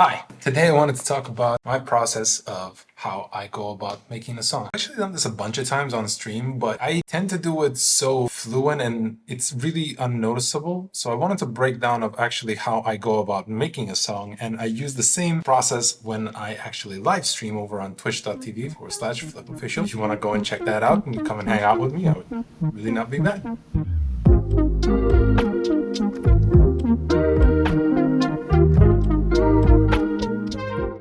Hi, today I wanted to talk about my process of how I go about making a song. I've actually done this a bunch of times on stream, but I tend to do it so fluent and it's really unnoticeable. So I wanted to break down of actually how I go about making a song, and I use the same process when I actually live stream over on twitch.tv/FlipOfficial. If you want to go and check that out and come and hang out with me, I would really not be mad.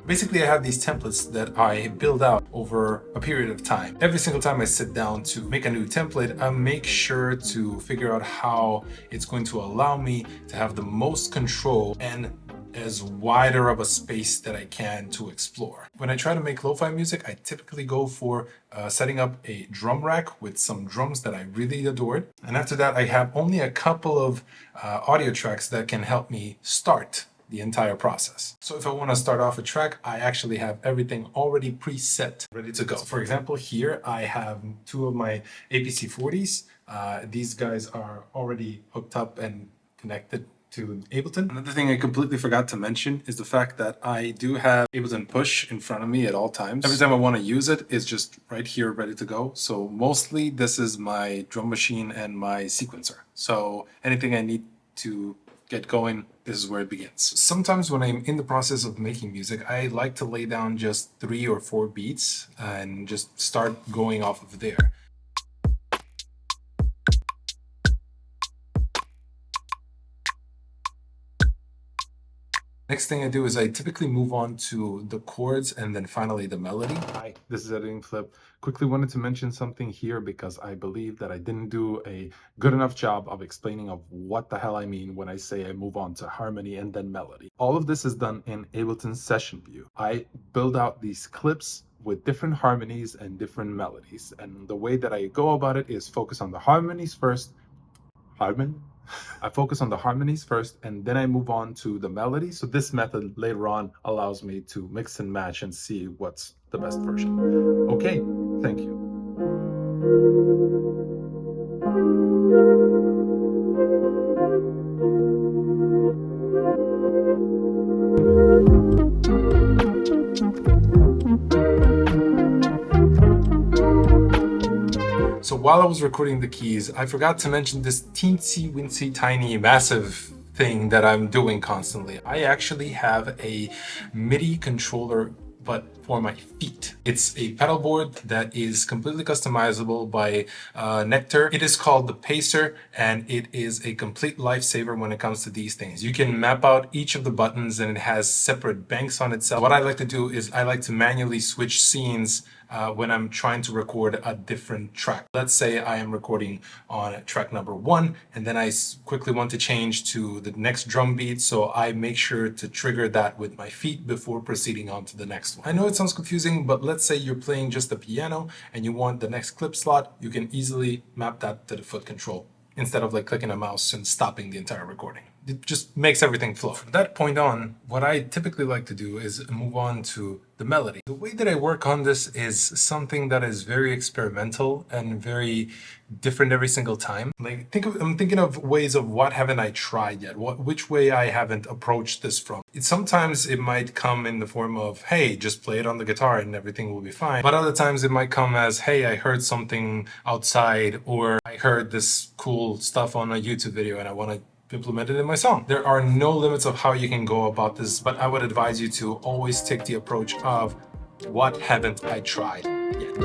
Basically, I have these templates that I build out over a period of time. Every single time I sit down to make a new template, I make sure to figure out how it's going to allow me to have the most control and as wider of a space that I can to explore. When I try to make lo-fi music, I typically go for setting up a drum rack with some drums that I really adored. And after that, I have only a couple of audio tracks that can help me start the entire process. So if I want to start off a track, I actually have everything already preset, ready to go. So for example, here I have two of my APC 40s. These guys are already hooked up and connected to Ableton. Another thing I completely forgot to mention is the fact that I do have Ableton Push in front of me at all times. Every time I want to use it, it's just right here ready to go. So mostly this is my drum machine and my sequencer. So anything I need to get going, this is where it begins. Sometimes when I'm in the process of making music, I like to lay down just 3 or 4 beats and just start going off of there. Next thing I do is I typically move on to the chords and then finally the melody. Hi, this is Editing Flip. Quickly wanted to mention something here because I believe that I didn't do a good enough job of explaining of what the hell I mean when I say I move on to harmony and then melody. All of this is done in Ableton Session View. I build out these clips with different harmonies and different melodies. And the way that I go about it is focus on the harmonies first. I focus on the harmonies first and then I move on to the melody. So this method later on allows me to mix and match and see what's the best version. Okay, thank you. So while I was recording the keys, I forgot to mention this teensy wincy tiny massive thing that I'm doing constantly. I actually have a MIDI controller, but for my feet. It's a pedal board that is completely customizable by Nectar. It is called the Pacer, and it is a complete lifesaver when it comes to these things. You can map out each of the buttons and it has separate banks on itself. What I like to do is I like to manually switch scenes when I'm trying to record a different track. Let's say I am recording on track number 1 and then I quickly want to change to the next drum beat, so I make sure to trigger that with my feet before proceeding on to the next one. I know it sounds confusing, but let's say you're playing just the piano and you want the next clip slot, you can easily map that to the foot control instead of like clicking a mouse and stopping the entire recording. It just makes everything flow. From that point on, what I typically like to do is move on to the melody. The way that I work on this is something that is very experimental and very different every single time. Like I'm thinking of ways of what haven't I tried yet? Which way I haven't approached this from. Sometimes it might come in the form of, hey, just play it on the guitar and everything will be fine. But other times it might come as, hey, I heard something outside, or I heard this cool stuff on a YouTube video and I want to implement it in my song. There are no limits of how you can go about this, but I would advise you to always take the approach of what haven't I tried yet.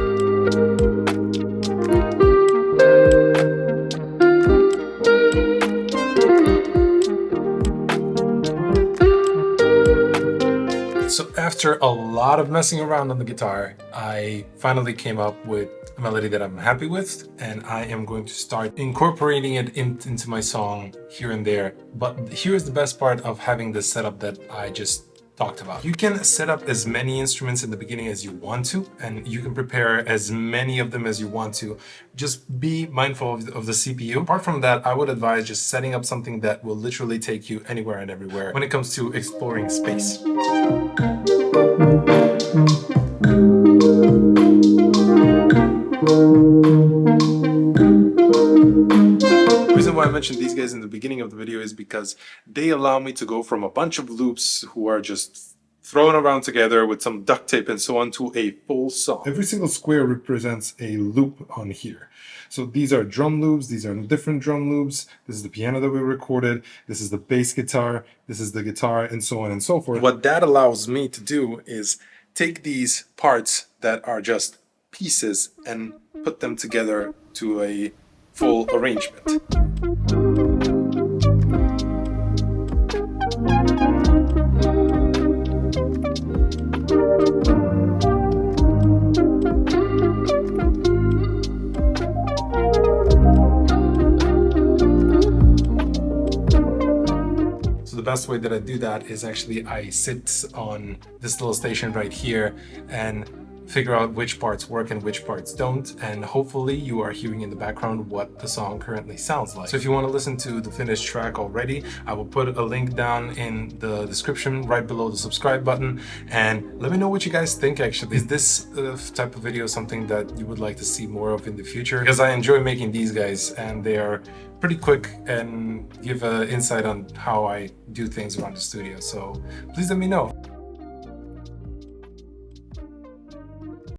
So after a lot of messing around on the guitar, I finally came up with a melody that I'm happy with, and I am going to start incorporating it into my song here and there. But here's the best part of having this setup that I just talked about. You can set up as many instruments in the beginning as you want to, and you can prepare as many of them as you want to. Just be mindful of the CPU. Apart from that, I would advise just setting up something that will literally take you anywhere and everywhere when it comes to exploring space. The reason why I mentioned these guys in the beginning of the video is because they allow me to go from a bunch of loops who are just thrown around together with some duct tape and so on to a full song. Every single square represents a loop on here. So these are drum loops, these are different drum loops. This is the piano that we recorded, this is the bass guitar, this is the guitar, and so on and so forth. What that allows me to do is take these parts that are just pieces and put them together to a full arrangement. So the best way that I do that is actually I sit on this little station right here and figure out which parts work and which parts don't, and hopefully you are hearing in the background what the song currently sounds like. So if you want to listen to the finished track already, I will put a link down in the description right below the subscribe button, and let me know what you guys think. Actually, is this type of video something that you would like to see more of in the future? Because I enjoy making these guys and they are pretty quick and give an insight on how I do things around the studio, so please let me know.